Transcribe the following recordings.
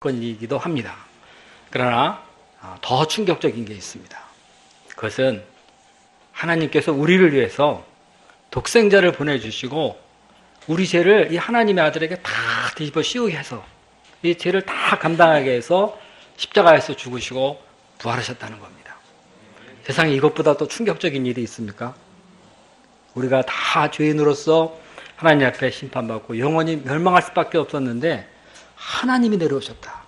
건이기도 합니다. 그러나 더 충격적인 게 있습니다. 그것은 하나님께서 우리를 위해서 독생자를 보내주시고 우리 죄를 이 하나님의 아들에게 다 뒤집어 씌우게 해서 이 죄를 다 감당하게 해서 십자가에서 죽으시고 부활하셨다는 겁니다. 세상에 이것보다 또 충격적인 일이 있습니까? 우리가 다 죄인으로서 하나님 앞에 심판받고 영원히 멸망할 수밖에 없었는데 하나님이 내려오셨다.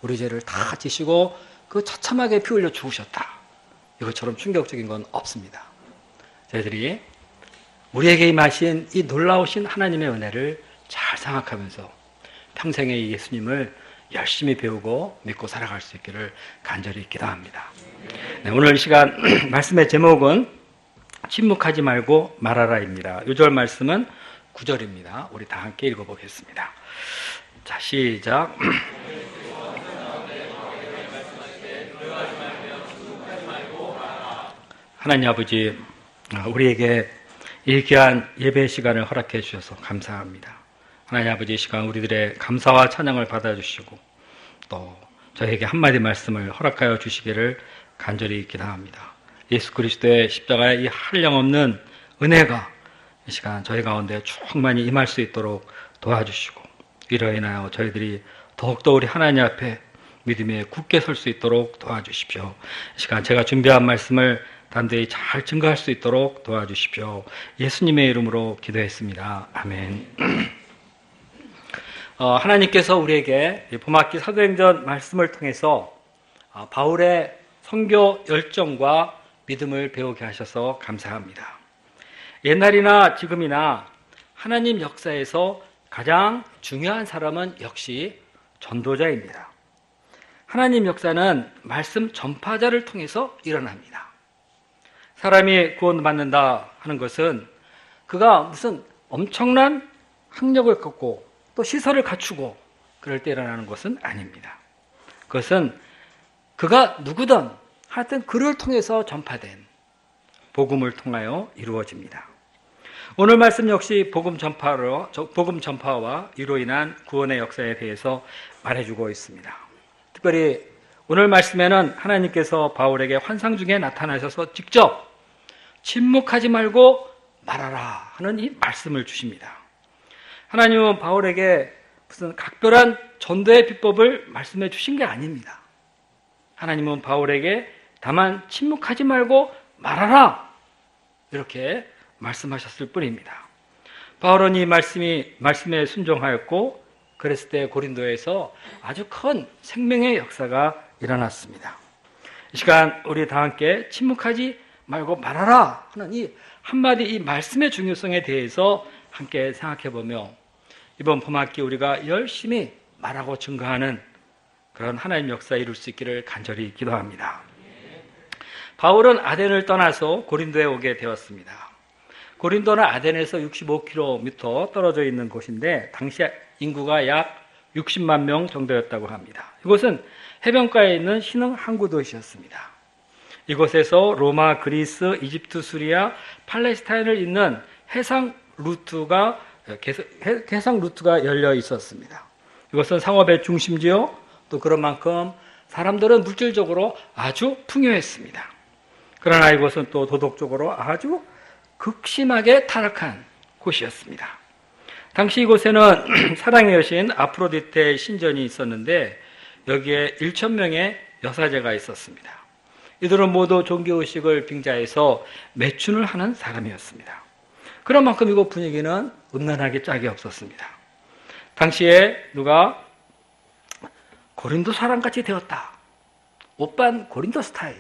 우리 죄를 다 지시고 그 처참하게 피 흘려 죽으셨다. 이것처럼 충격적인 건 없습니다. 저희들이 우리에게 임하신 이 놀라우신 하나님의 은혜를 잘 생각하면서 평생의 예수님을 열심히 배우고 믿고 살아갈 수 있기를 간절히 기도합니다. 네, 오늘 이 시간 말씀의 제목은 침묵하지 말고 말하라입니다. 요절 말씀은 9절입니다. 우리 다 함께 읽어보겠습니다. 자, 시작. 하나님 아버지, 우리에게 이 귀한 예배 시간을 허락해 주셔서 감사합니다. 하나님 아버지, 이 시간 우리들의 감사와 찬양을 받아주시고 또 저에게 한마디 말씀을 허락하여 주시기를 간절히 기도합니다. 예수 그리스도의 십자가의 이 한량없는 은혜가 이 시간 저희 가운데 충만히 임할 수 있도록 도와주시고 이로 인하여 저희들이 더욱더 우리 하나님 앞에 믿음에 굳게 설 수 있도록 도와주십시오. 이 시간 제가 준비한 말씀을 담대히 잘 증거할 수 있도록 도와주십시오. 예수님의 이름으로 기도했습니다. 아멘. 하나님께서 우리에게 봄학기 사도행전 말씀을 통해서 바울의 선교 열정과 믿음을 배우게 하셔서 감사합니다. 옛날이나 지금이나 하나님 역사에서 가장 중요한 사람은 역시 전도자입니다. 하나님 역사는 말씀 전파자를 통해서 일어납니다. 사람이 구원받는다 하는 것은 그가 무슨 엄청난 학력을 갖고 또 시설을 갖추고 그럴 때 일어나는 것은 아닙니다. 그것은 그가 누구든 하여튼 그를 통해서 전파된 복음을 통하여 이루어집니다. 오늘 말씀 역시 복음 전파와 이로 인한 구원의 역사에 대해서 말해주고 있습니다. 특별히 오늘 말씀에는 하나님께서 바울에게 환상 중에 나타나셔서 직접 침묵하지 말고 말하라 하는 이 말씀을 주십니다. 하나님은 바울에게 무슨 각별한 전도의 비법을 말씀해 주신 게 아닙니다. 하나님은 바울에게 다만 침묵하지 말고 말하라 이렇게 말씀하셨을 뿐입니다. 바울은 이 말씀에 순종하였고 그랬을 때 고린도에서 아주 큰 생명의 역사가 일어났습니다. 이 시간 우리 다 함께 침묵하지 말고 말하라 하는 이 한마디 이 말씀의 중요성에 대해서 함께 생각해보며 이번 봄학기 우리가 열심히 말하고 증거하는 그런 하나님 역사에 이룰 수 있기를 간절히 기도합니다. 바울은 아덴을 떠나서 고린도에 오게 되었습니다. 고린도는 아덴에서 65km 떨어져 있는 곳인데 당시 인구가 약 60만 명 정도였다고 합니다. 이곳은 해변가에 있는 신흥 항구 도시였습니다. 이곳에서 로마, 그리스, 이집트, 수리아, 팔레스타인을 잇는 해상 루트가 열려 있었습니다. 이것은 상업의 중심지요. 또 그런 만큼 사람들은 물질적으로 아주 풍요했습니다. 그러나 이곳은 또 도덕적으로 아주 극심하게 타락한 곳이었습니다. 당시 이곳에는 사랑의 여신 아프로디테 신전이 있었는데 여기에 1,000명의 여사제가 있었습니다. 이들은 모두 종교의식을 빙자해서 매춘을 하는 사람이었습니다. 그런 만큼 이곳 분위기는 음란하게 짝이 없었습니다. 당시에 누가 고린도 사람같이 되었다. 오빤 고린도 스타일.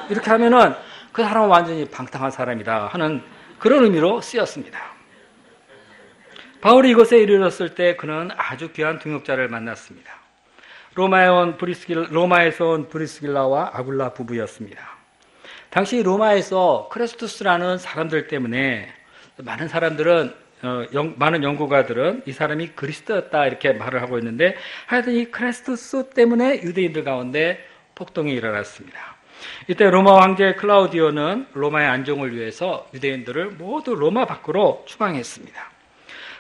이렇게 하면은 그 사람은 완전히 방탕한 사람이다 하는 그런 의미로 쓰였습니다. 바울이 이곳에 이르렀을 때 그는 아주 귀한 동역자를 만났습니다. 로마에서 온 브리스길라와 아굴라 부부였습니다. 당시 로마에서 크레스투스라는 사람들 때문에 많은 사람들은 많은 연구가들은 이 사람이 그리스도였다 이렇게 말을 하고 있는데 하여튼 이 크레스투스 때문에 유대인들 가운데 폭동이 일어났습니다. 이때 로마 황제 클라우디오는 로마의 안정을 위해서 유대인들을 모두 로마 밖으로 추방했습니다.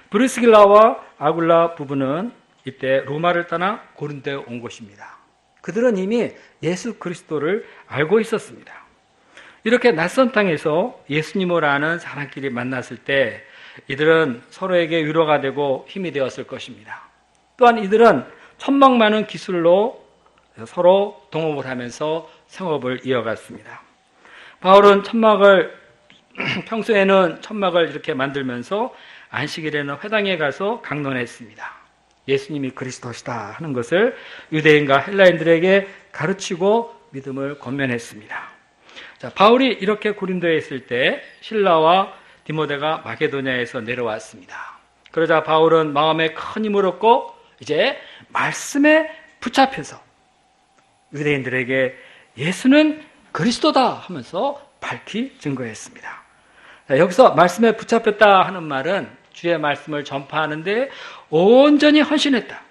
브리스길라와 아굴라 부부는 이때 로마를 떠나 고린도에 온 것입니다. 그들은 이미 예수 그리스도를 알고 있었습니다. 이렇게 낯선 땅에서 예수님을 아는 사람끼리 만났을 때 이들은 서로에게 위로가 되고 힘이 되었을 것입니다. 또한 이들은 천막 많은 기술로 서로 동업을 하면서 생업을 이어갔습니다. 바울은 평소에는 천막을 이렇게 만들면서 안식일에는 회당에 가서 강론했습니다. 예수님이 그리스도시다 하는 것을 유대인과 헬라인들에게 가르치고 믿음을 권면했습니다. 자, 바울이 이렇게 고린도에 있을 때 실라와 디모데가 마게도냐에서 내려왔습니다. 그러자 바울은 마음에 큰 힘을 얻고 이제 말씀에 붙잡혀서 유대인들에게 예수는 그리스도다 하면서 밝히 증거했습니다. 자, 여기서 말씀에 붙잡혔다 하는 말은 주의 말씀을 전파하는데 온전히 헌신했다.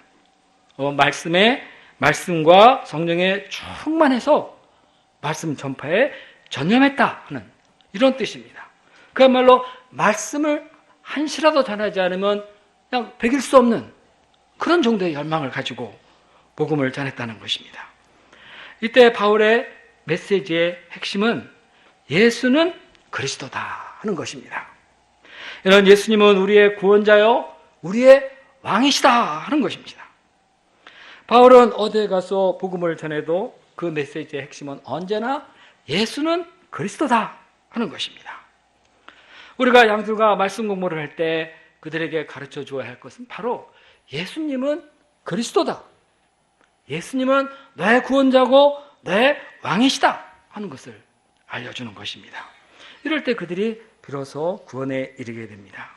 말씀과 성령에 충만해서 말씀 전파에 전념했다 하는 이런 뜻입니다. 그야말로 말씀을 한시라도 전하지 않으면 그냥 베길 수 없는 그런 정도의 열망을 가지고 복음을 전했다는 것입니다. 이때 바울의 메시지의 핵심은 예수는 그리스도다 하는 것입니다. 이런 예수님은 우리의 구원자요 우리의 왕이시다 하는 것입니다. 바울은 어디에 가서 복음을 전해도 그 메시지의 핵심은 언제나 예수는 그리스도다 하는 것입니다. 우리가 양들과 말씀 공부를 할 때 그들에게 가르쳐 주어야 할 것은 바로 예수님은 그리스도다. 예수님은 너의 구원자고 너의 왕이시다 하는 것을 알려주는 것입니다. 이럴 때 그들이 비로소 구원에 이르게 됩니다.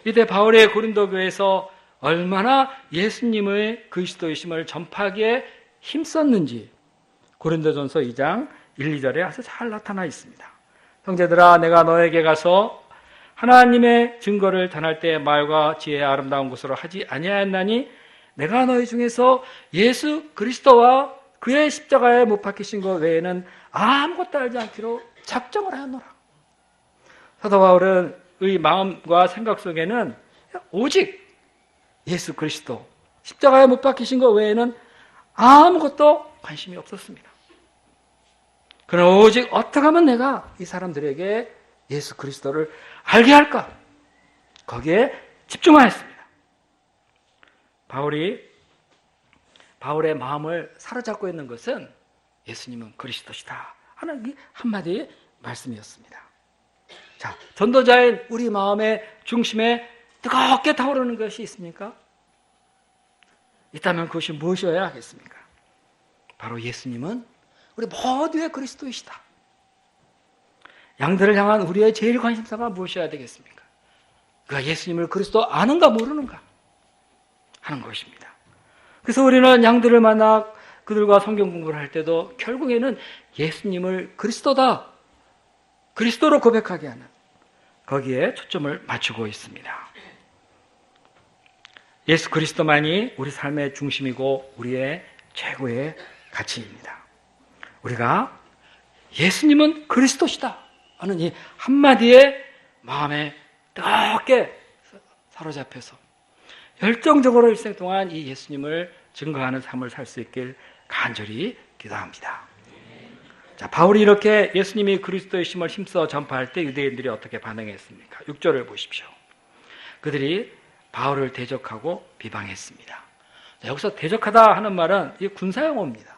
이때 바울의 고린도 교회에서 얼마나 예수님의 그리스도이심을 전파하기에 힘썼는지 고린도전서 2장 1, 2절에 아주 잘 나타나 있습니다. 형제들아 내가 너에게 가서 하나님의 증거를 전할 때 말과 지혜의 아름다운 것으로 하지 아니하였나니 내가 너희 중에서 예수 그리스도와 그의 십자가에 못 박히신 것 외에는 아무것도 알지 않기로 작정을 하였노라. 사도 바울은 의 마음과 생각 속에는 오직 예수 그리스도 십자가에 못 박히신 것 외에는 아무것도 관심이 없었습니다. 그러나 오직 어떻게 하면 내가 이 사람들에게 예수 그리스도를 알게 할까? 거기에 집중하였습니다. 바울의 마음을 사로잡고 있는 것은 예수님은 그리스도시다 하는 이 한마디의 말씀이었습니다. 자, 전도자인 우리 마음의 중심에 뜨겁게 타오르는 것이 있습니까? 있다면 그것이 무엇이어야 하겠습니까? 바로 예수님은 우리 모두의 그리스도이시다. 양들을 향한 우리의 제일 관심사가 무엇이어야 되겠습니까? 그가 예수님을 그리스도 아는가 모르는가 하는 것입니다. 그래서 우리는 양들을 만나 그들과 성경 공부를 할 때도 결국에는 예수님을 그리스도다, 그리스도로 고백하게 하는 거기에 초점을 맞추고 있습니다. 예수 그리스도만이 우리 삶의 중심이고 우리의 최고의 가치입니다. 우리가 예수님은 그리스도시다 하는 이 한마디에 마음에 뜨겁게 사로잡혀서 열정적으로 일생 동안 이 예수님을 증거하는 삶을 살 수 있길 간절히 기도합니다. 자, 바울이 이렇게 예수님이 그리스도의 심을 힘써 전파할 때 유대인들이 어떻게 반응했습니까? 6절을 보십시오. 그들이 바울을 대적하고 비방했습니다. 자, 여기서 대적하다 하는 말은 이 군사 용어입니다.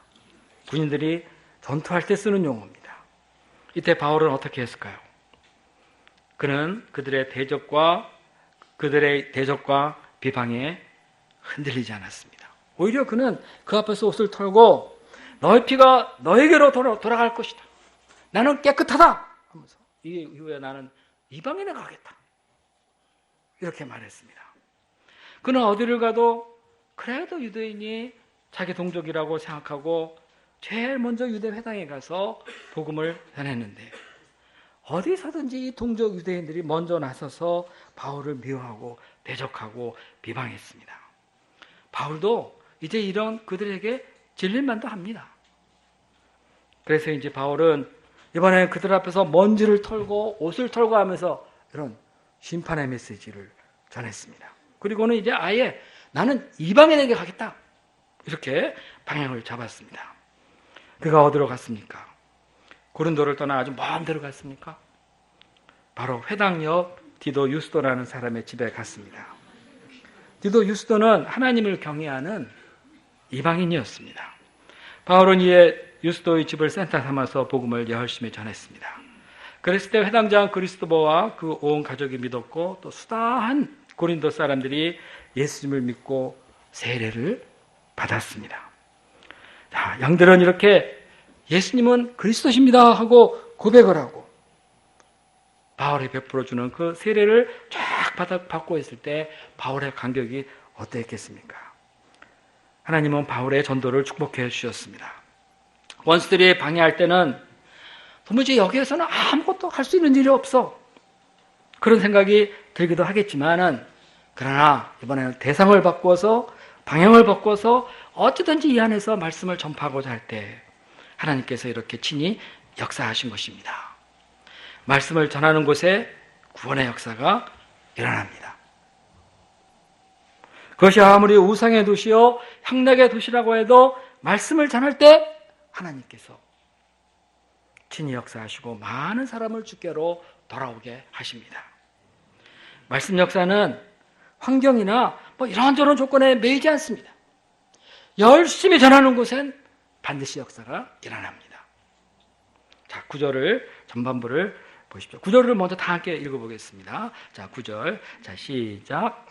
군인들이 전투할 때 쓰는 용어입니다. 이때 바울은 어떻게 했을까요? 그는 그들의 대적과 비방에 흔들리지 않았습니다. 오히려 그는 그 앞에서 옷을 털고 너의 피가 너에게로 돌아갈 것이다. 나는 깨끗하다 하면서 이 이후에 나는 이방인에 가겠다. 이렇게 말했습니다. 그는 어디를 가도 그래도 유대인이 자기 동족이라고 생각하고 제일 먼저 유대 회당에 가서 복음을 전했는데 어디서든지 이 동족 유대인들이 먼저 나서서 바울을 미워하고 대적하고 비방했습니다. 바울도 이제 이런 그들에게 질릴만도 합니다. 그래서 이제 바울은 이번에 그들 앞에서 먼지를 털고 옷을 털고 하면서 이런 심판의 메시지를 전했습니다. 그리고는 이제 아예 나는 이방인에게 가겠다. 이렇게 방향을 잡았습니다. 그가 어디로 갔습니까? 고린도를 떠나 아주 먼 데로 갔습니까? 바로 회당 옆 디도 유스도라는 사람의 집에 갔습니다. 디도 유스도는 하나님을 경외하는 이방인이었습니다. 바울은 이에 유스도의 집을 센터 삼아서 복음을 열심히 전했습니다. 그랬을 때 회당장 그리스도보와 그 온 가족이 믿었고 또 수다한 고린도 사람들이 예수님을 믿고 세례를 받았습니다. 자, 양들은 이렇게 예수님은 그리스도십니다 하고 고백을 하고 바울이 베풀어주는 그 세례를 쫙 받고 있을 때 바울의 간격이 어땠겠습니까? 하나님은 바울의 전도를 축복해 주셨습니다. 원수들이 방해할 때는 도무지 여기에서는 아무것도 할 수 있는 일이 없어. 그런 생각이 들기도 하겠지만은 그러나 이번에는 대상을 바꿔서 방향을 바꿔서 어찌든지 이 안에서 말씀을 전파하고자 할 때 하나님께서 이렇게 친히 역사하신 것입니다. 말씀을 전하는 곳에 구원의 역사가 일어납니다. 그것이 아무리 우상의 도시요 향락의 도시라고 해도 말씀을 전할 때 하나님께서 친히 역사하시고 많은 사람을 주께로 돌아오게 하십니다. 말씀 역사는 환경이나 이런저런 조건에 매이지 않습니다. 열심히 전하는 곳엔 반드시 역사가 일어납니다. 자, 9절을 전반부를 보십시오. 9절을 먼저 다 함께 읽어보겠습니다. 자, 9절. 자, 시작.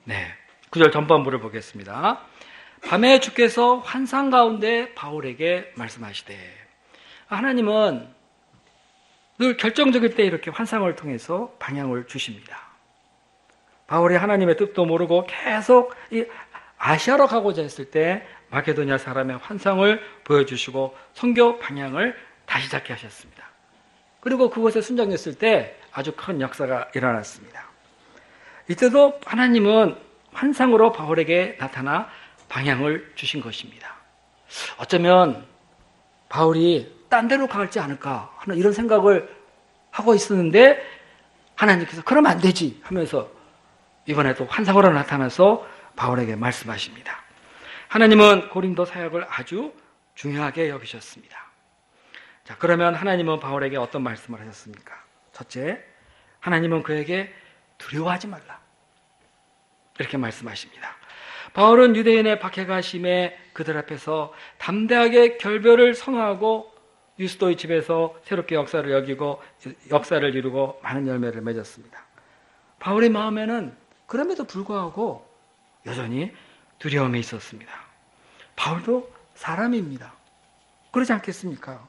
네, 9절 전반부를 보겠습니다. 밤에 주께서 환상 가운데 바울에게 말씀하시되, 하나님은 늘 결정적일 때 이렇게 환상을 통해서 방향을 주십니다. 바울이 하나님의 뜻도 모르고 계속 이 아시아로 가고자 했을 때 마게도냐 사람의 환상을 보여주시고 선교 방향을 다시 잡게 하셨습니다. 그리고 그곳에 순종했을 때 아주 큰 역사가 일어났습니다. 이때도 하나님은 환상으로 바울에게 나타나 방향을 주신 것입니다. 어쩌면 바울이 딴 데로 갈지 않을까 하는 이런 생각을 하고 있었는데 하나님께서 그러면 안 되지 하면서 이번에도 환상으로 나타나서 바울에게 말씀하십니다. 하나님은 고린도 사역을 아주 중요하게 여기셨습니다. 자, 그러면 하나님은 바울에게 어떤 말씀을 하셨습니까? 첫째, 하나님은 그에게 두려워하지 말라. 이렇게 말씀하십니다. 바울은 유대인의 박해가 심해 그들 앞에서 담대하게 결별을 선언하고 유스도의 집에서 새롭게 역사를 이루고 많은 열매를 맺었습니다. 바울의 마음에는 그럼에도 불구하고 여전히 두려움이 있었습니다. 바울도 사람입니다. 그러지 않겠습니까?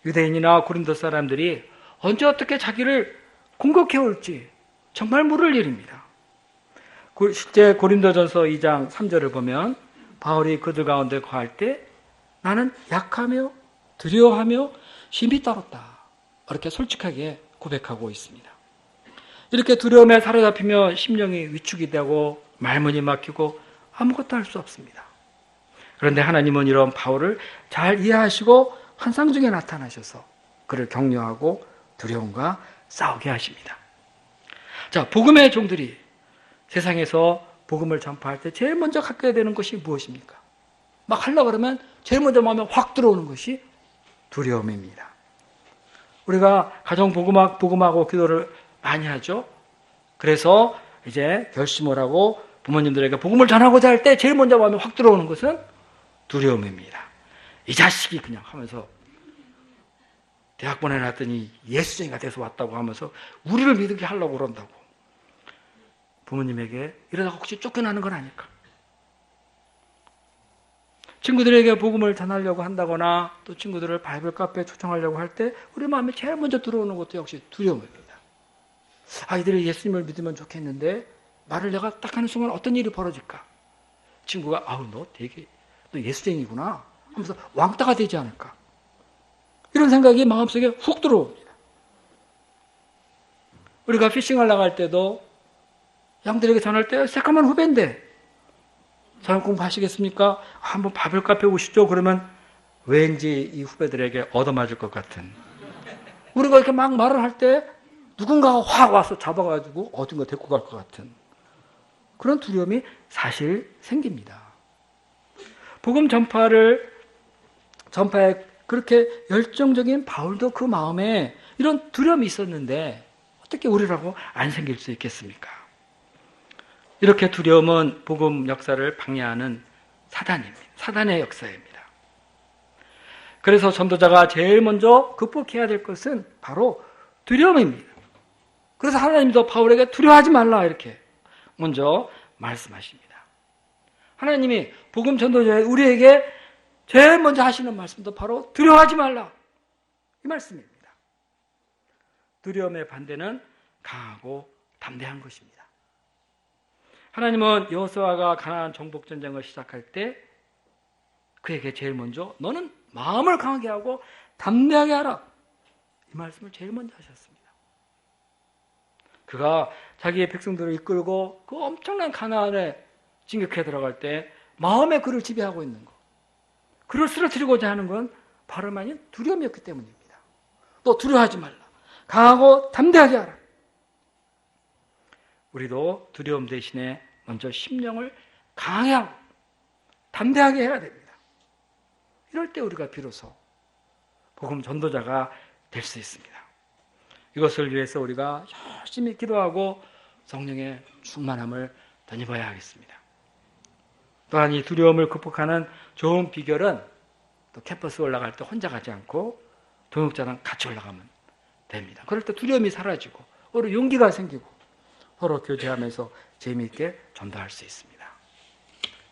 유대인이나 고린도 사람들이 언제 어떻게 자기를 공격해 올지 정말 모를 일입니다. 실제 고린도전서 2장 3절을 보면 바울이 그들 가운데 거할 때 나는 약하며 두려워하며 힘이 떨었다. 이렇게 솔직하게 고백하고 있습니다. 이렇게 두려움에 사로잡히며 심령이 위축이 되고 말문이 막히고 아무것도 할 수 없습니다. 그런데 하나님은 이런 바울을 잘 이해하시고 환상 중에 나타나셔서 그를 격려하고 두려움과 싸우게 하십니다. 자, 복음의 종들이 세상에서 복음을 전파할 때 제일 먼저 갖게 되는 것이 무엇입니까? 막 하려고 그러면 제일 먼저 마음에 확 들어오는 것이 두려움입니다. 우리가 가정 복음하고 기도를 많이 하죠. 그래서 이제 결심을 하고 부모님들에게 복음을 전하고자 할 때 제일 먼저 마음에 확 들어오는 것은 두려움입니다. 이 자식이 그냥 하면서 대학 보내놨더니 예수쟁이가 돼서 왔다고 하면서 우리를 믿게 하려고 그런다고. 부모님에게 이러다가 혹시 쫓겨나는 건 아닐까? 친구들에게 복음을 전하려고 한다거나 또 친구들을 바이블 카페에 초청하려고 할 때 우리 마음에 제일 먼저 들어오는 것도 역시 두려움입니다. 아이들이 예수님을 믿으면 좋겠는데 말을 내가 딱 하는 순간 어떤 일이 벌어질까? 친구가 너 예수쟁이구나 하면서 왕따가 되지 않을까? 이런 생각이 마음속에 훅 들어옵니다. 우리가 피싱을 나갈 때도 양들에게 전할 때 새까만 후배인데 사람 공부하시겠습니까? 한번 바벨 카페 오시죠. 그러면 왠지 이 후배들에게 얻어맞을 것 같은 우리가 이렇게 막 말을 할 때 누군가가 확 와서 잡아가지고 어딘가 데리고 갈 것 같은 그런 두려움이 사실 생깁니다. 복음 전파에 그렇게 열정적인 바울도 그 마음에 이런 두려움이 있었는데 어떻게 우리라고 안 생길 수 있겠습니까? 이렇게 두려움은 복음 역사를 방해하는 사단입니다. 사단의 역사입니다. 그래서 전도자가 제일 먼저 극복해야 될 것은 바로 두려움입니다. 그래서 하나님도 바울에게 두려워하지 말라 이렇게 먼저 말씀하십니다. 하나님이 복음 전도자에 우리에게 제일 먼저 하시는 말씀도 바로 두려워하지 말라 이 말씀입니다. 두려움의 반대는 강하고 담대한 것입니다. 하나님은 여호수아가 가나안 정복 전쟁을 시작할 때 그에게 제일 먼저 너는 마음을 강하게 하고 담대하게 하라 이 말씀을 제일 먼저 하셨습니다. 그가 자기의 백성들을 이끌고 그 엄청난 가나안에 진격해 들어갈 때 마음에 그를 지배하고 있는 것, 그를 쓰러뜨리고자 하는 건 바로만인 두려움이었기 때문입니다. 너 두려워하지 말라. 강하고 담대하게 하라. 우리도 두려움 대신에 먼저 심령을 강하게 하고 담대하게 해야 됩니다. 이럴 때 우리가 비로소 복음 전도자가 될 수 있습니다. 이것을 위해서 우리가 열심히 기도하고 성령의 충만함을 덧입어야 하겠습니다. 또한 이 두려움을 극복하는 좋은 비결은 또 캠퍼스 올라갈 때 혼자 가지 않고 동역자랑 같이 올라가면 됩니다. 그럴 때 두려움이 사라지고 서로 용기가 생기고 서로 교제하면서 재미있게 전도할 수 있습니다.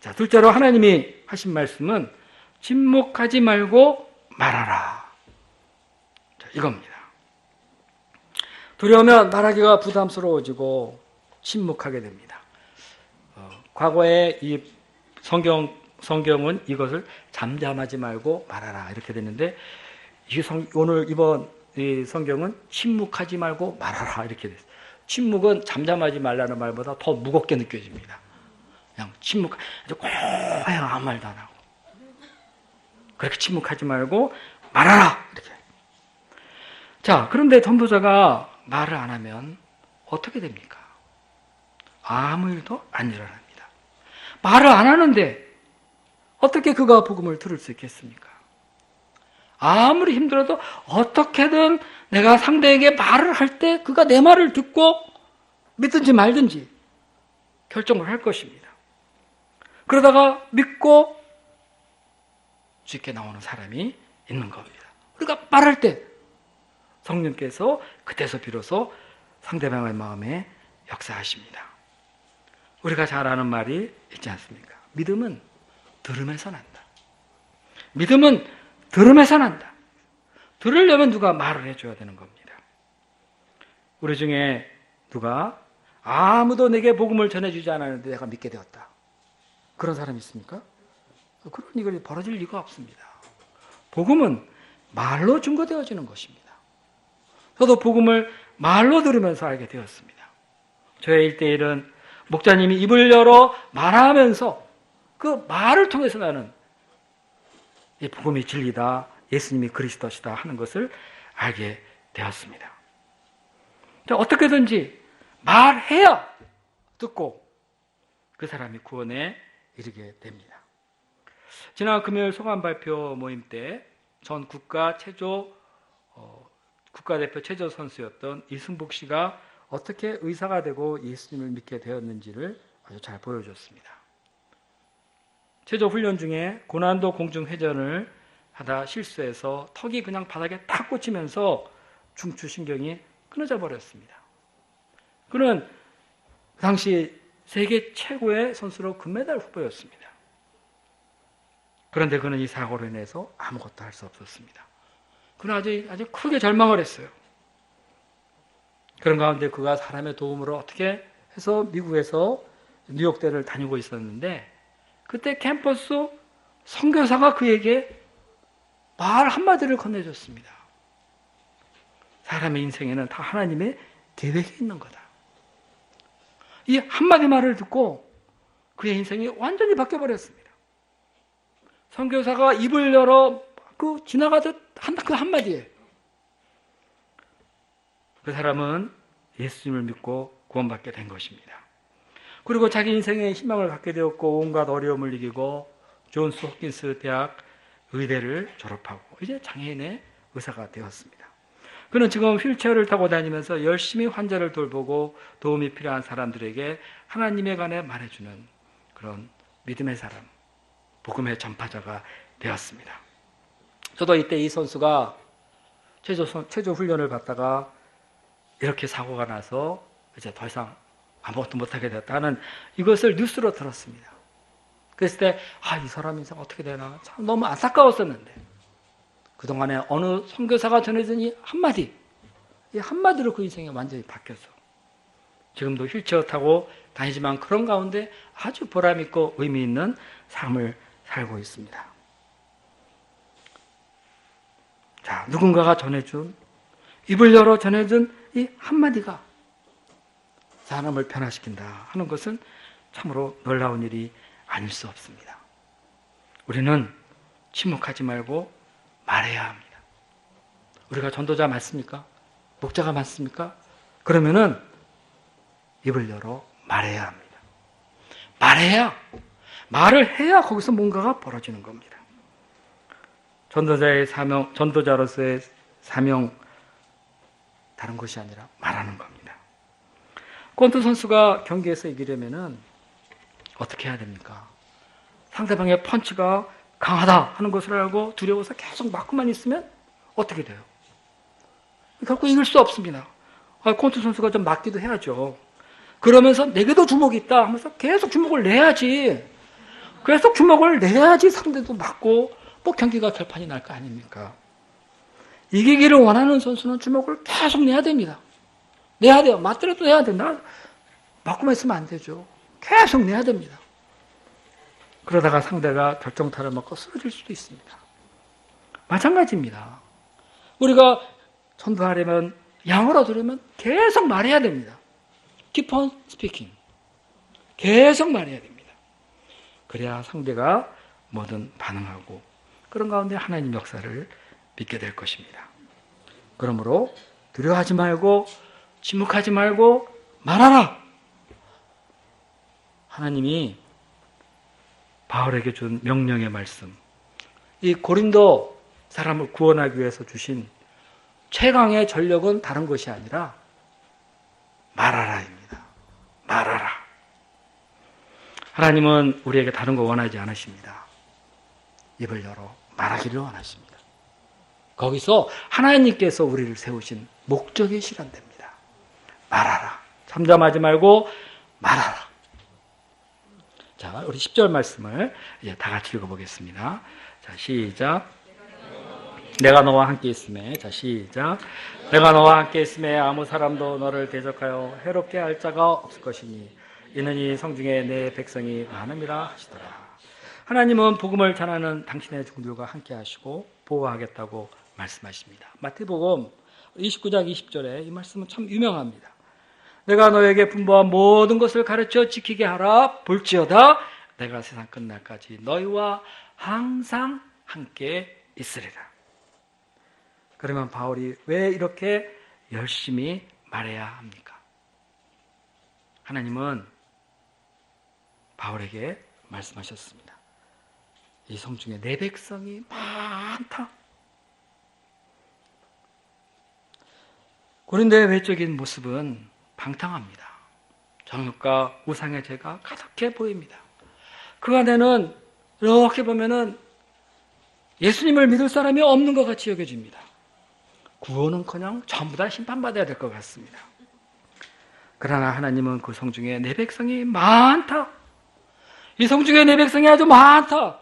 자, 둘째로 하나님이 하신 말씀은 침묵하지 말고 말하라. 자, 이겁니다. 두려우면 말하기가 부담스러워지고 침묵하게 됩니다. 과거에 이 성경은 이것을 잠잠하지 말고 말하라 이렇게 됐는데 오늘 이번 이 성경은 침묵하지 말고 말하라 이렇게 됐어요. 침묵은 잠잠하지 말라는 말보다 더 무겁게 느껴집니다. 그냥 침묵, 그냥 아무 말도 안 하고 그렇게 침묵하지 말고 말하라 이렇게. 자, 그런데 전도자가 말을 안 하면 어떻게 됩니까? 아무 일도 안 일어납니다. 말을 안 하는데 어떻게 그가 복음을 들을 수 있겠습니까? 아무리 힘들어도 어떻게든 내가 상대에게 말을 할 때 그가 내 말을 듣고 믿든지 말든지 결정을 할 것입니다. 그러다가 믿고 주께 나오는 사람이 있는 겁니다. 우리가 말할 때 성령께서 그때서 비로소 상대방의 마음에 역사하십니다. 우리가 잘 아는 말이 있지 않습니까? 믿음은 들음에서 난다. 믿음은 들음에서 난다. 들으려면 누가 말을 해줘야 되는 겁니다. 우리 중에 누가 아무도 내게 복음을 전해주지 않았는데 내가 믿게 되었다. 그런 사람이 있습니까? 그런 일이 벌어질 리가 없습니다. 복음은 말로 증거되어지는 것입니다. 저도 복음을 말로 들으면서 알게 되었습니다. 저의 1대1은 목자님이 입을 열어 말하면서 그 말을 통해서 나는 이 복음이 진리다, 예수님이 그리스도시다 하는 것을 알게 되었습니다. 어떻게든지 말해야 듣고 그 사람이 구원에 이르게 됩니다. 지난 금요일 소감 발표 모임 때 전 국가대표 체조 선수였던 이승복 씨가 어떻게 의사가 되고 예수님을 믿게 되었는지를 아주 잘 보여줬습니다. 체조 훈련 중에 고난도 공중 회전을 하다 실수해서 턱이 그냥 바닥에 탁 꽂히면서 중추신경이 끊어져 버렸습니다. 그는 그 당시 세계 최고의 선수로 금메달 후보였습니다. 그런데 그는 이 사고로 인해서 아무것도 할 수 없었습니다. 그는 아주 크게 절망을 했어요. 그런 가운데 그가 사람의 도움으로 어떻게 해서 미국에서 뉴욕대를 다니고 있었는데 그때 캠퍼스 선교사가 그에게 말 한마디를 건네줬습니다. 사람의 인생에는 다 하나님의 계획이 있는 거다. 이 한마디 말을 듣고 그의 인생이 완전히 바뀌어버렸습니다. 선교사가 입을 열어 지나가듯 한 그 한마디에 그 사람은 예수님을 믿고 구원받게 된 것입니다. 그리고 자기 인생에 희망을 갖게 되었고 온갖 어려움을 이기고 존스 홉킨스 대학 의대를 졸업하고 이제 장애인의 의사가 되었습니다. 그는 지금 휠체어를 타고 다니면서 열심히 환자를 돌보고 도움이 필요한 사람들에게 하나님에 관해 말해주는 그런 믿음의 사람, 복음의 전파자가 되었습니다. 저도 이때 이 선수가 체조 훈련을 받다가 이렇게 사고가 나서 이제 더 이상 아무것도 못하게 됐다는 이것을 뉴스로 들었습니다. 그랬을 때 이 사람 인생 어떻게 되나 참 너무 안타까웠었는데 그동안에 어느 선교사가 전해준 이 한마디로 그 인생이 완전히 바뀌었어. 지금도 휠체어 타고 다니지만 그런 가운데 아주 보람있고 의미 있는 삶을 살고 있습니다. 자, 누군가가 전해준, 입을 열어 전해준 이 한마디가 사람을 변화시킨다 하는 것은 참으로 놀라운 일이 아닐 수 없습니다. 우리는 침묵하지 말고 말해야 합니다. 우리가 전도자 맞습니까? 목자가 맞습니까? 그러면은 입을 열어 말해야 합니다. 말을 해야 거기서 뭔가가 벌어지는 겁니다. 전도자로서의 사명, 다른 것이 아니라 말하는 겁니다. 권투 선수가 경기에서 이기려면은 어떻게 해야 됩니까? 상대방의 펀치가 강하다 하는 것을 알고 두려워서 계속 맞고만 있으면 어떻게 돼요? 결코 이길 수 없습니다. 권투 선수가 좀 맞기도 해야죠. 그러면서 내게도 주먹이 있다 하면서 계속 주먹을 내야지. 계속 주먹을 내야지 상대도 맞고 뭐 경기가 결판이 날 거 아닙니까? 이기기를 원하는 선수는 주먹을 계속 내야 됩니다. 내야 돼요. 맞더라도 내야 된다. 맞고만 있으면 안 되죠. 계속 내야 됩니다. 그러다가 상대가 결정타를 맞고 쓰러질 수도 있습니다. 마찬가지입니다. 우리가 전도하려면, 양을 얻으려면 계속 말해야 됩니다. Keep on speaking. 계속 말해야 됩니다. 그래야 상대가 뭐든 반응하고 그런 가운데 하나님 역사를 믿게 될 것입니다. 그러므로 두려워하지 말고 침묵하지 말고 말하라. 하나님이 바울에게 준 명령의 말씀, 이 고린도 사람을 구원하기 위해서 주신 최강의 전력은 다른 것이 아니라 말하라입니다. 말하라. 하나님은 우리에게 다른 거 원하지 않으십니다. 입을 열어 말하기를 원하십니다. 거기서 하나님께서 우리를 세우신 목적이 실현됩니다. 말하라. 잠잠하지 말고 말하라. 자, 우리 10절 말씀을 이제 다 같이 읽어보겠습니다. 자, 시작. 내가 너와 함께 있음에, 자, 시작. 내가 너와 함께 있음에 아무 사람도 너를 대적하여 해롭게 할 자가 없을 것이니 이는 이 성중에 내 백성이 많음이라 하시더라. 하나님은 복음을 전하는 당신의 종들과 함께 하시고 보호하겠다고 말씀하십니다. 마태복음 29장 20절에 이 말씀은 참 유명합니다. 내가 너에게 분부한 모든 것을 가르쳐 지키게 하라. 볼지어다 내가 세상 끝날까지 너희와 항상 함께 있으리라. 그러면 바울이 왜 이렇게 열심히 말해야 합니까? 하나님은 바울에게 말씀하셨습니다. 이 성중에 내 백성이 많다. 고린도의 외적인 모습은 방탕합니다. 정욕과 우상의 죄가 가득해 보입니다. 그 안에는 이렇게 보면은 예수님을 믿을 사람이 없는 것 같이 여겨집니다. 구원은커녕 전부 다 심판받아야 될 것 같습니다. 그러나 하나님은 그 성중에 내 백성이 많다. 이 성중에 내 백성이 아주 많다.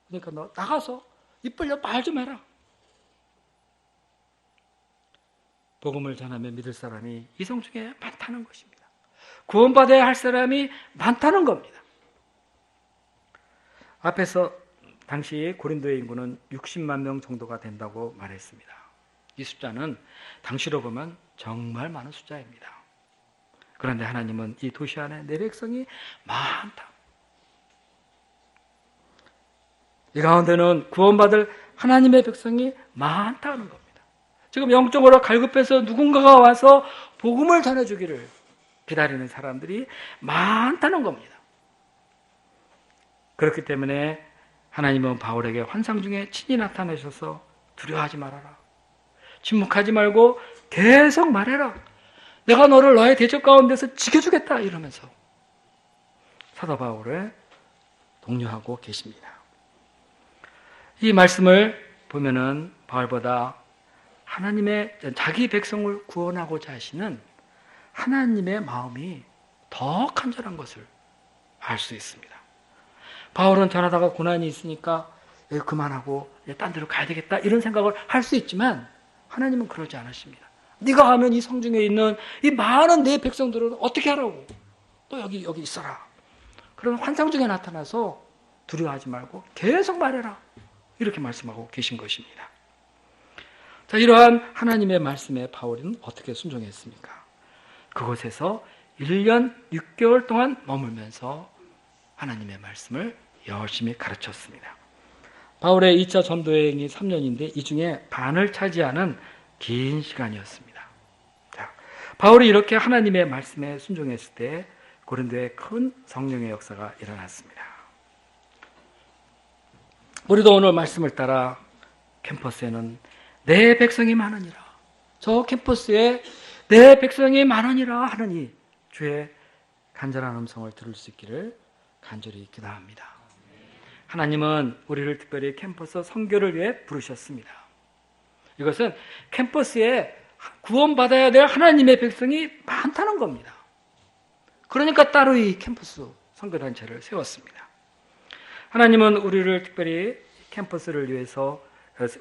그러니까 너 나가서 입 벌려 말 좀 해라. 복음을 전하며 믿을 사람이 이 성중에 많다는 것입니다. 구원받아야 할 사람이 많다는 겁니다. 앞에서 당시 고린도의 인구는 60만 명 정도가 된다고 말했습니다. 이 숫자는 당시로 보면 정말 많은 숫자입니다. 그런데 하나님은 이 도시 안에 내 백성이 많다. 이 가운데는 구원받을 하나님의 백성이 많다는 겁니다. 지금 영적으로 갈급해서 누군가가 와서 복음을 전해주기를 기다리는 사람들이 많다는 겁니다. 그렇기 때문에 하나님은 바울에게 환상 중에 친히 나타내셔서 두려워하지 말아라. 침묵하지 말고 계속 말해라. 내가 너를 너의 대적 가운데서 지켜주겠다 이러면서 사도 바울을 독려하고 계십니다. 이 말씀을 보면은 바울보다 하나님의 자기 백성을 구원하고자 하시는 하나님의 마음이 더 간절한 것을 알 수 있습니다. 바울은 전하다가 고난이 있으니까 그만하고 딴 데로 가야 되겠다 이런 생각을 할 수 있지만 하나님은 그러지 않으십니다. 네가 하면 이 성중에 있는 이 많은 내 백성들을 어떻게 하라고? 또 여기 있어라. 그런 환상 중에 나타나서 두려워하지 말고 계속 말해라. 이렇게 말씀하고 계신 것입니다. 자, 이러한 하나님의 말씀에 바울은 어떻게 순종했습니까? 그곳에서 1년 6개월 동안 머물면서 하나님의 말씀을 열심히 가르쳤습니다. 바울의 2차 전도여행이 3년인데 이 중에 반을 차지하는 긴 시간이었습니다. 자, 바울이 이렇게 하나님의 말씀에 순종했을 때 고린도에 큰 성령의 역사가 일어났습니다. 우리도 오늘 말씀을 따라 캠퍼스에는 내 백성이 많으니라. 저 캠퍼스에 내 백성이 많으니라 하느니 주의 간절한 음성을 들을 수 있기를 간절히 기도합니다. 하나님은 우리를 특별히 캠퍼스 선교를 위해 부르셨습니다. 이것은 캠퍼스에 구원받아야 될 하나님의 백성이 많다는 겁니다. 그러니까 따로 이 캠퍼스 선교단체를 세웠습니다. 하나님은 우리를 특별히 캠퍼스를 위해서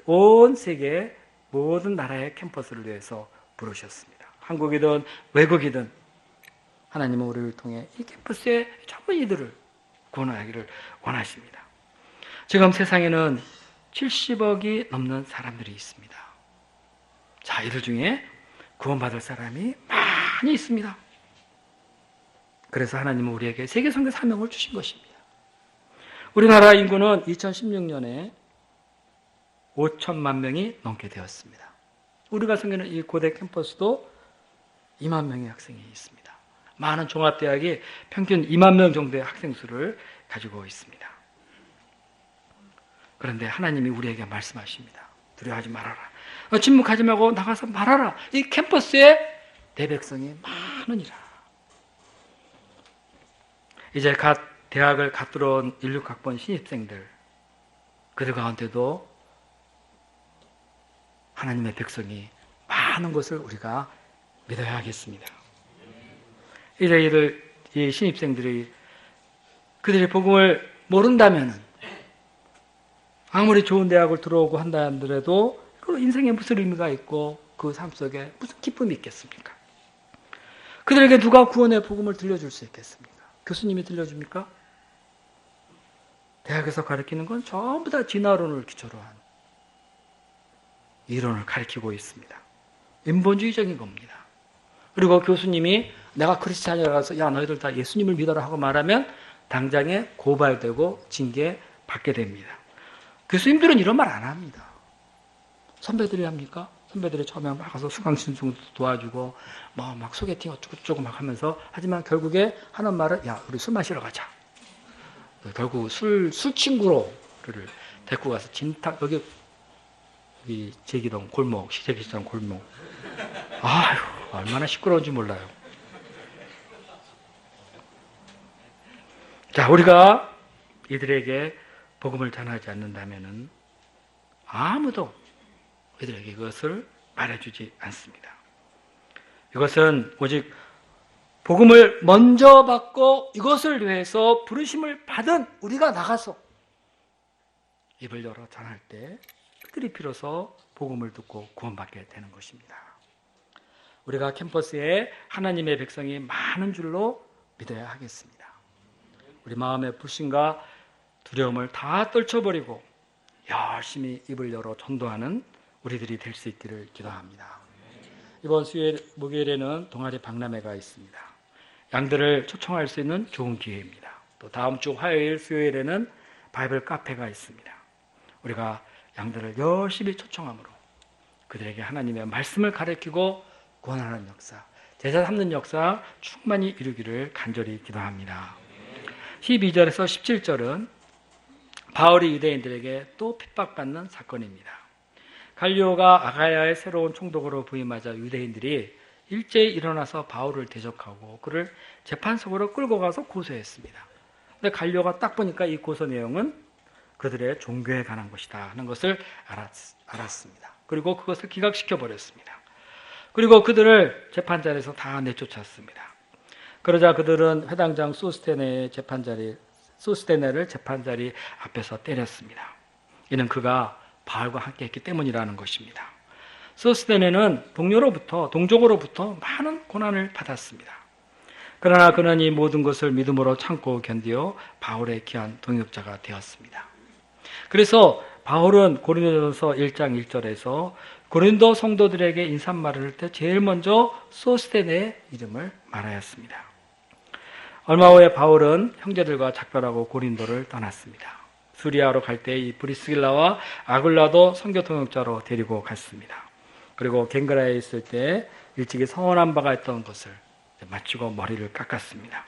온 세계 모든 나라의 캠퍼스를 위해서 부르셨습니다. 한국이든 외국이든 하나님은 우리를 통해 이 캠퍼스에 전부 이들을 구원하기를 원하십니다. 지금 세상에는 70억이 넘는 사람들이 있습니다. 자, 이들 중에 구원받을 사람이 많이 있습니다. 그래서 하나님은 우리에게 세계선교 사명을 주신 것입니다. 우리나라 인구는 2016년에 5천만 명이 넘게 되었습니다. 우리가 섬기는 이 고대 캠퍼스도 2만 명의 학생이 있습니다. 많은 종합대학이 평균 2만 명 정도의 학생 수를 가지고 있습니다. 그런데 하나님이 우리에게 말씀하십니다. 두려워하지 말아라. 침묵하지 말고 나가서 말하라. 이 캠퍼스에 내 백성이 많으니라. 이제 대학을 갓 들어온 16학번 신입생들, 그들 가운데도 하나님의 백성이 많은 것을 우리가 믿어야 하겠습니다. 이제 이 신입생들이 그들의 복음을 모른다면 아무리 좋은 대학을 들어오고 한다 하더라도 그 인생에 무슨 의미가 있고 그 삶 속에 무슨 기쁨이 있겠습니까? 그들에게 누가 구원의 복음을 들려줄 수 있겠습니까? 교수님이 들려줍니까? 대학에서 가르치는 건 전부 다 진화론을 기초로 한 이론을 가르치고 있습니다. 인본주의적인 겁니다. 그리고 교수님이 내가 크리스찬이라서 야 너희들 다 예수님을 믿어라 하고 말하면 당장에 고발되고 징계 받게 됩니다. 교수님들은 이런 말 안 합니다. 선배들이 합니까? 선배들이 처음에 막 가서 수강신청도 도와주고 뭐 막 소개팅 어쩌고저쩌고 막 하면서 하지만 결국에 하는 말은 야 우리 술 마시러 가자. 결국 술 친구로 그를 데리고 가서 진탕 여기 제기동 골목 시제기동 골목 아휴 얼마나 시끄러운지 몰라요. 자, 우리가 이들에게 복음을 전하지 않는다면은 아무도 이들에게 이것을 말해주지 않습니다. 이것은 오직 복음을 먼저 받고 이것을 위해서 부르심을 받은 우리가 나가서 입을 열어 전할 때 그들이 비로소 복음을 듣고 구원받게 되는 것입니다. 우리가 캠퍼스에 하나님의 백성이 많은 줄로 믿어야 하겠습니다. 우리 마음의 불신과 두려움을 다 떨쳐버리고 열심히 입을 열어 전도하는 우리들이 될 수 있기를 기도합니다. 이번 수요일, 목요일에는 동아리 박람회가 있습니다. 양들을 초청할 수 있는 좋은 기회입니다. 또 다음 주 화요일, 수요일에는 바이블 카페가 있습니다. 우리가 양들을 열심히 초청함으로 그들에게 하나님의 말씀을 가르치고 권하는 역사, 제자 삼는 역사 충만히 이루기를 간절히 기도합니다. 12절에서 17절은 바울이 유대인들에게 또 핍박받는 사건입니다. 갈리오가 아가야의 새로운 총독으로 부임하자 유대인들이 일제히 일어나서 바울을 대적하고 그를 재판석으로 끌고 가서 고소했습니다. 근데 갈리오가 딱 보니까 이 고소 내용은 그들의 종교에 관한 것이다 하는 것을 알았습니다. 그리고 그것을 기각시켜 버렸습니다. 그리고 그들을 재판자리에서 다 내쫓았습니다. 그러자 그들은 회당장 소스테네를 재판자리 앞에서 때렸습니다. 이는 그가 바울과 함께 했기 때문이라는 것입니다. 소스테네는 동족으로부터 많은 고난을 받았습니다. 그러나 그는 이 모든 것을 믿음으로 참고 견디어 바울의 귀한 동역자가 되었습니다. 그래서 바울은 고린도전서 1장 1절에서 고린도 성도들에게 인사말을 할 때 제일 먼저 소스테네의 이름을 말하였습니다. 얼마 후에 바울은 형제들과 작별하고 고린도를 떠났습니다. 수리아로 갈 때 이 브리스길라와 아굴라도 선교 동역자로 데리고 갔습니다. 그리고 갱그라에 있을 때 일찍이 서원한 바가 있던 것을 마치고 머리를 깎았습니다.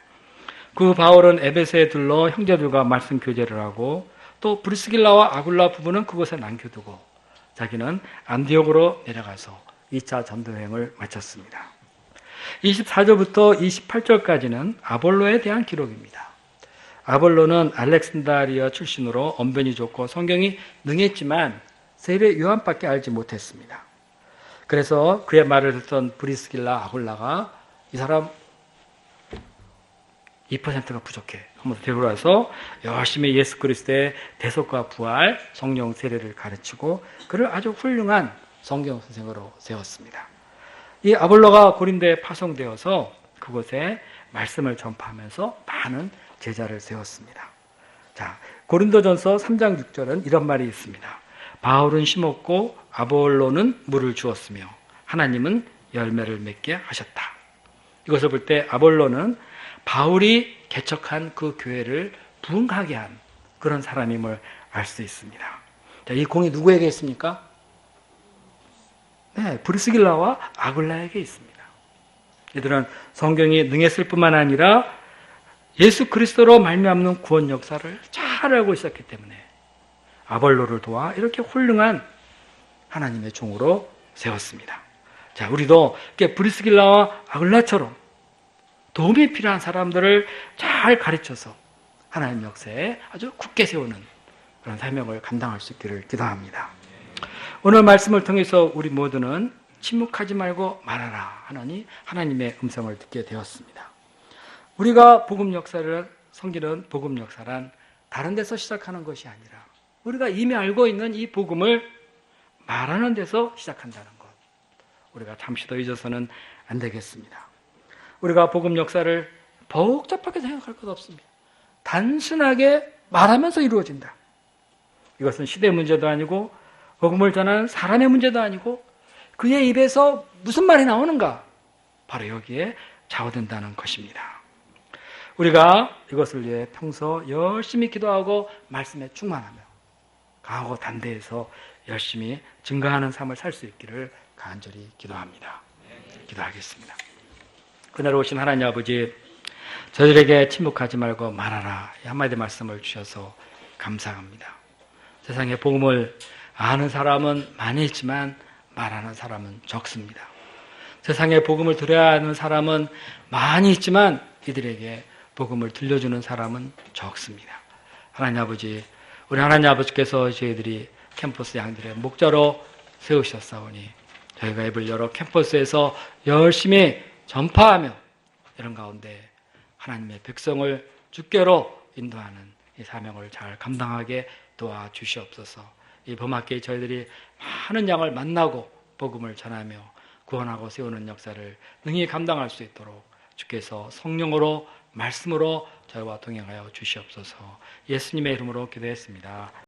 그 바울은 에베소에 들러 형제들과 말씀 교제를 하고 또 브리스길라와 아굴라 부부는 그곳에 남겨두고 자기는 안디옥으로 내려가서 2차 전도여행을 마쳤습니다. 24절부터 28절까지는 아볼로에 대한 기록입니다. 아볼로는 알렉산드리아 출신으로 언변이 좋고 성경이 능했지만 세례 요한밖에 알지 못했습니다. 그래서 그의 말을 듣던 브리스길라 아굴라가 이 사람 2%가 부족해 한번 데리고 와서 열심히 예수 그리스도의 대속과 부활, 성령 세례를 가르치고 그를 아주 훌륭한 성경 선생으로 세웠습니다. 이 아볼로가 고린도에 파송되어서 그곳에 말씀을 전파하면서 많은 제자를 세웠습니다. 자, 고린도전서 3장 6절은 이런 말이 있습니다. 바울은 심었고 아볼로는 물을 주었으며 하나님은 열매를 맺게 하셨다. 이것을 볼 때 아볼로는 바울이 개척한 그 교회를 부흥하게 한 그런 사람임을 알 수 있습니다. 자, 이 공이 누구에게 있습니까? 네, 브리스길라와 아굴라에게 있습니다. 이들은 성경이 능했을 뿐만 아니라 예수 그리스도로 말미암는 구원 역사를 잘 알고 있었기 때문에 아볼로를 도와 이렇게 훌륭한 하나님의 종으로 세웠습니다. 자, 우리도 이렇게 브리스길라와 아굴라처럼 도움이 필요한 사람들을 잘 가르쳐서 하나님 역사에 아주 굳게 세우는 그런 사명을 감당할 수 있기를 기도합니다. 오늘 말씀을 통해서 우리 모두는 침묵하지 말고 말하라 하느니 하나님의 음성을 듣게 되었습니다. 우리가 복음 역사를 섬기는 복음 역사란 다른 데서 시작하는 것이 아니라 우리가 이미 알고 있는 이 복음을 말하는 데서 시작한다는 것. 우리가 잠시 더 잊어서는 안 되겠습니다. 우리가 복음 역사를 복잡하게 생각할 것 없습니다. 단순하게 말하면서 이루어진다. 이것은 시대 문제도 아니고 복음을 전하는 사람의 문제도 아니고 그의 입에서 무슨 말이 나오는가? 바로 여기에 좌우된다는 것입니다. 우리가 이것을 위해 평소 열심히 기도하고 말씀에 충만하며 강하고 담대해서 열심히 증거하는 삶을 살 수 있기를 간절히 기도합니다. 기도하겠습니다. 그날 오신 하나님 아버지, 저들에게 침묵하지 말고 말하라 이 한마디 말씀을 주셔서 감사합니다. 세상에 복음을 아는 사람은 많이 있지만 말하는 사람은 적습니다. 세상에 복음을 들어야 하는 사람은 많이 있지만 이들에게 복음을 들려주는 사람은 적습니다. 하나님 아버지, 우리 하나님 아버지께서 저희들이 캠퍼스 양들의 목자로 세우셨사오니 저희가 입을 열어 캠퍼스에서 열심히 전파하며 이런 가운데 하나님의 백성을 주께로 인도하는 이 사명을 잘 감당하게 도와주시옵소서. 이 봄학기에 저희들이 많은 양을 만나고 복음을 전하며 구원하고 세우는 역사를 능히 감당할 수 있도록 주께서 성령으로 말씀으로 저희와 동행하여 주시옵소서. 예수님의 이름으로 기도했습니다.